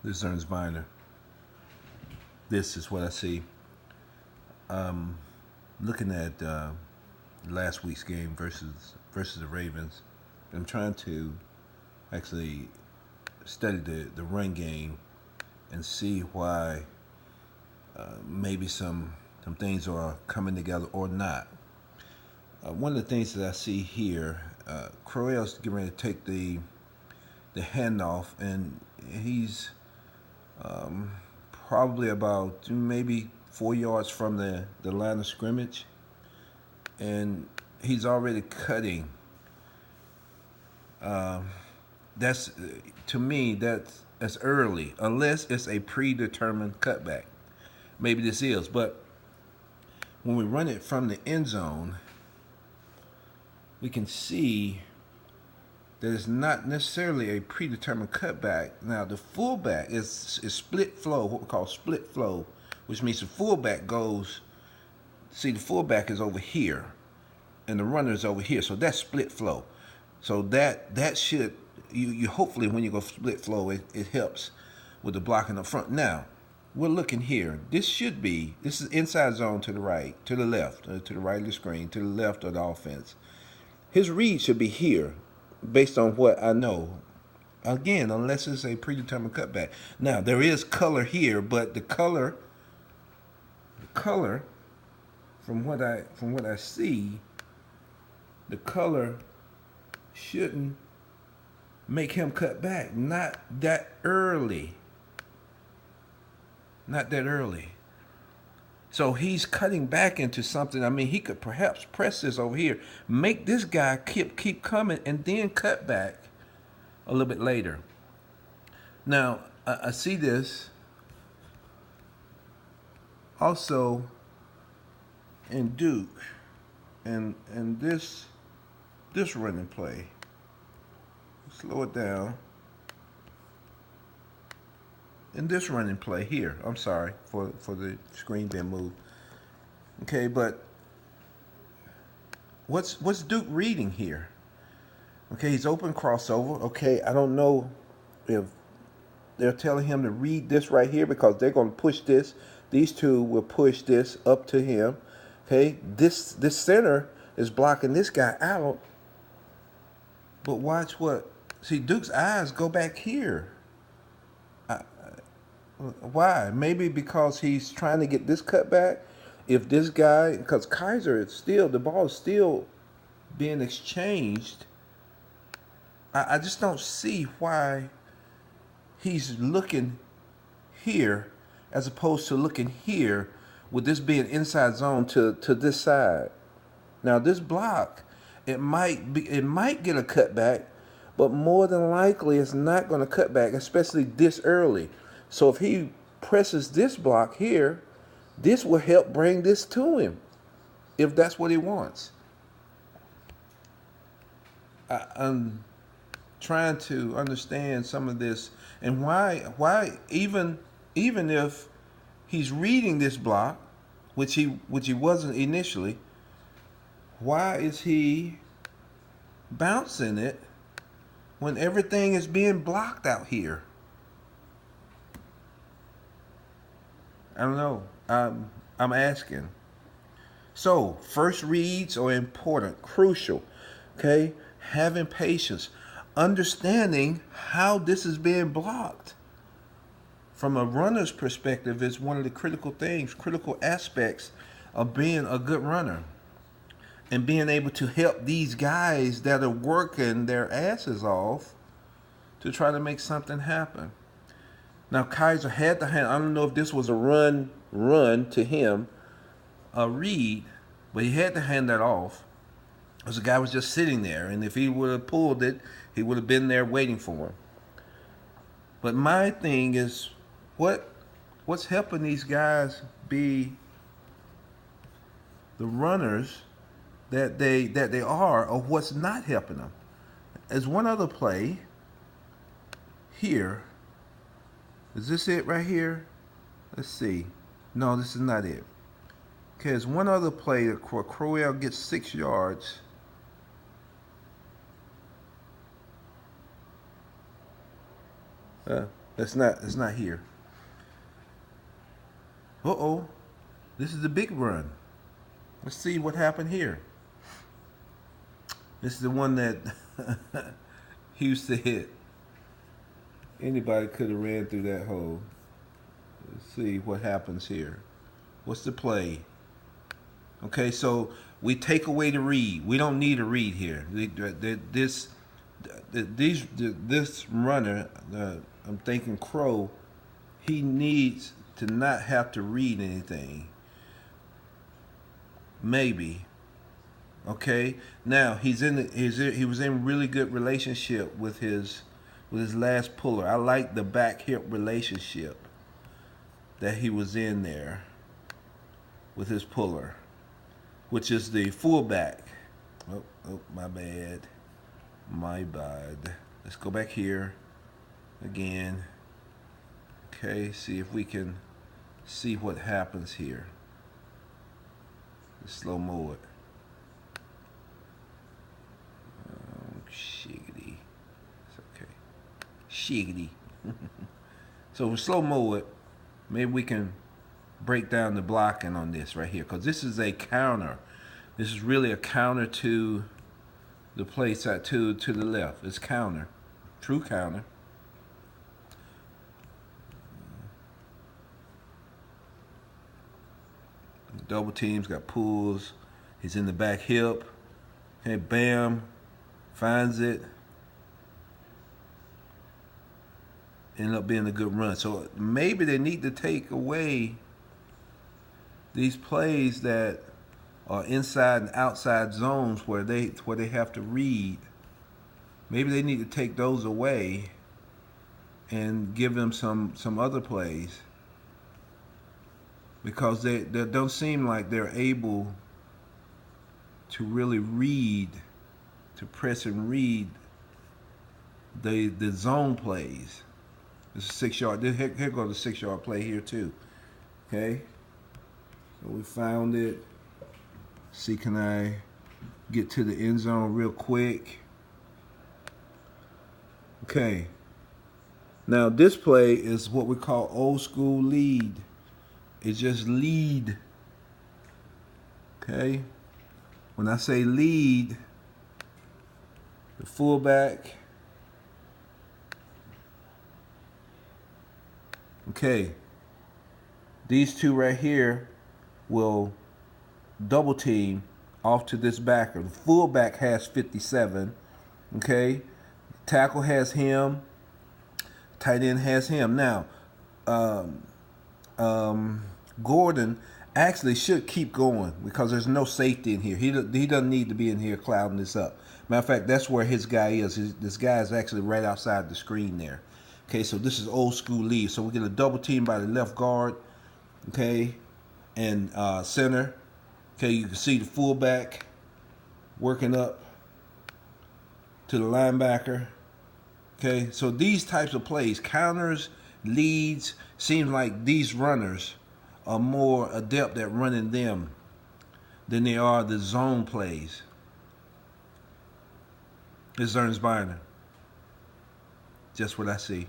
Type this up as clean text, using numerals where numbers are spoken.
This is Byner. This is what I see. Looking at last week's game versus the Ravens, I'm trying to actually study the run game and see why maybe some things are coming together or not. One of the things that I see here, Crowell's getting ready to take the handoff, and he's probably about maybe 4 yards from the line of scrimmage, and he's already cutting. That's to me that's early, unless it's a predetermined cutback. Maybe this is, but when we run it from the end zone, we can see that it's not necessarily a predetermined cutback. Now, the fullback is split flow, what we call split flow, which means the fullback goes, see, the fullback is over here, and the runner is over here, so that's split flow. So that should, you hopefully when you go split flow, it helps with the blocking up front. Now, we're looking here. This is inside zone to the right, to the left, to the right of the screen, to the left of the offense. His read should be here, based on what I know. Again, unless it's a predetermined cutback. Now, there is color here, but the color from what I see, the color shouldn't make him cut back. Not that early. Not that early. So he's cutting back into something. I mean, he could perhaps press this over here, make this guy keep coming, and then cut back a little bit later. Now, I see this also in Duke, and this running play. Slow it down. In this running play here, I'm sorry for the screen being moved. Okay, but what's Duke reading here? Okay, he's open crossover. Okay, I don't know if they're telling him to read this right here, because they're going to push this. These two will push this up to him. Okay, this center is blocking this guy out. But watch what. See, Duke's eyes go back here. Why? Maybe because he's trying to get this cut back. If this guy, because Kaiser is still, the ball is still being exchanged. I just don't see why he's looking here as opposed to looking here, with this being inside zone to this side. Now, this block, it might get a cutback, but more than likely it's not going to cut back, especially this early. So if he presses this block here, this will help bring this to him, if that's what he wants. I'm trying to understand some of this, and why even if he's reading this block, which he wasn't initially, why is he bouncing it when everything is being blocked out here? I don't know. I'm asking. So, first reads are important, crucial. Okay? Having patience. Understanding how this is being blocked from a runner's perspective is one of the critical things, critical aspects of being a good runner. And being able to help these guys that are working their asses off to try to make something happen. Now, Kaiser had the hand. I don't know if this was a run to him, a read, but he had to hand that off, because the guy was just sitting there. And if he would have pulled it, he would have been there waiting for him. But my thing is, what's helping these guys be the runners that they are, or what's not helping them? There's one other play here. Is this it right here? Let's see. No, this is not it. Okay, there's one other play that Crowell gets 6 yards. It's not here. Uh-oh. This is the big run. Let's see what happened here. This is the one that he used to hit. Anybody could have ran through that hole. Let's see what happens here. What's the play? Okay, so we take away the read. We don't need a read here. This runner, I'm thinking Crow, he needs to not have to read anything. Maybe. Okay. Now he was in really good relationship with his last puller. I like the back hip relationship that he was in there with his puller, which is the fullback. Oh, my bad. Let's go back here again. Okay, see if we can see what happens here. Let's slow mo it. Oh, shiggity. It's okay. Shiggity. So we slow mo it. Maybe we can break down the blocking on this right here, because this is a counter. This is really a counter to the play side to the left. It's counter. True counter. Double teams, got pulls. He's in the back hip. Okay, bam. Finds it. Ended up being a good run. So maybe they need to take away these plays that are inside and outside zones where they have to read. Maybe they need to take those away and give them some other plays, because they don't seem like they're able to really read, to press and read the zone plays. This is 6 yard. Here goes the 6 yard play here too. Okay, so we found it. See, can I get to the end zone real quick? Okay. Now this play is what we call old school lead. It's just lead. Okay. When I say lead, the fullback. Okay. These two right here will double team off to this backer. The fullback has 57. Okay. Tackle has him. Tight end has him. Now, Gordon actually should keep going because there's no safety in here. He doesn't need to be in here clouding this up. Matter of fact, that's where his guy is. This guy is actually right outside the screen there. Okay, so this is old school lead. So we get a double team by the left guard. Okay, and center. Okay, you can see the fullback working up to the linebacker. Okay, so these types of plays, counters, leads, seems like these runners are more adept at running them than they are the zone plays. This is Ernest Byner. Just what I see.